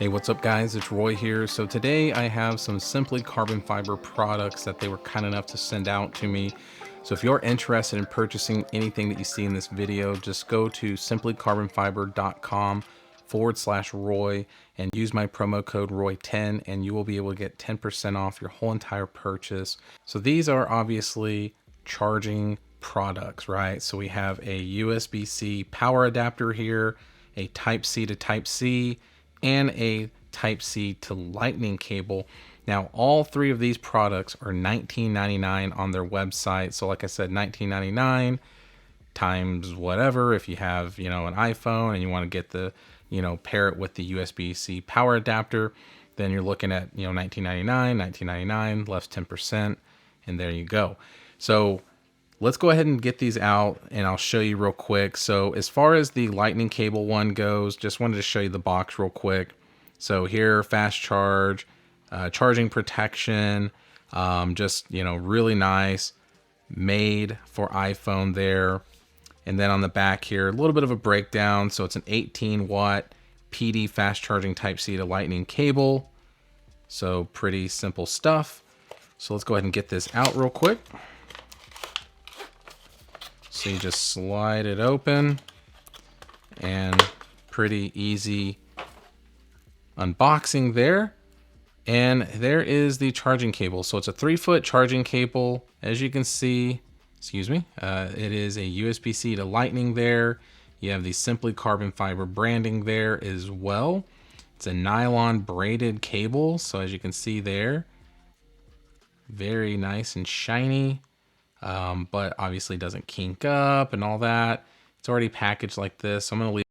Hey, what's up guys? It's Roy here. So today I have some Simply Carbon Fiber products that they were kind enough to send out to me. So if you're interested in purchasing anything that you see in this video, just go to simplycarbonfiber.com/Roy and use my promo code Roy10 and you will be able to get 10% off your whole entire purchase. So these are obviously charging products, right? So we have a USB-C power adapter here, a Type-C to Type-C, and a Type-C to Lightning cable. Now, all three of these products are $19.99 on their website. So like I said, $19.99 times whatever. If you have, an iPhone and you want to get the, pair it with the USB-C power adapter, then you're looking at, $19.99 less 10%, and there you go. So let's go ahead and get these out and I'll show you real quick. So as far as the lightning cable one goes, just wanted to show you the box real quick. So here, fast charge, charging protection, just, really nice, made for iPhone there. And then on the back here, a little bit of a breakdown. So it's an 18 watt PD fast charging Type-C to Lightning cable. So pretty simple stuff. So let's go ahead and get this out real quick. So you just slide it open and pretty easy unboxing there. And there is the charging cable. So it's a 3-foot charging cable. As you can see, it is a USB-C to Lightning there. You have the Simply Carbon Fiber branding there as well. It's a nylon braided cable. So as you can see there, very nice and shiny. But obviously doesn't kink up and all that. It's already packaged like this. So I'm going to leave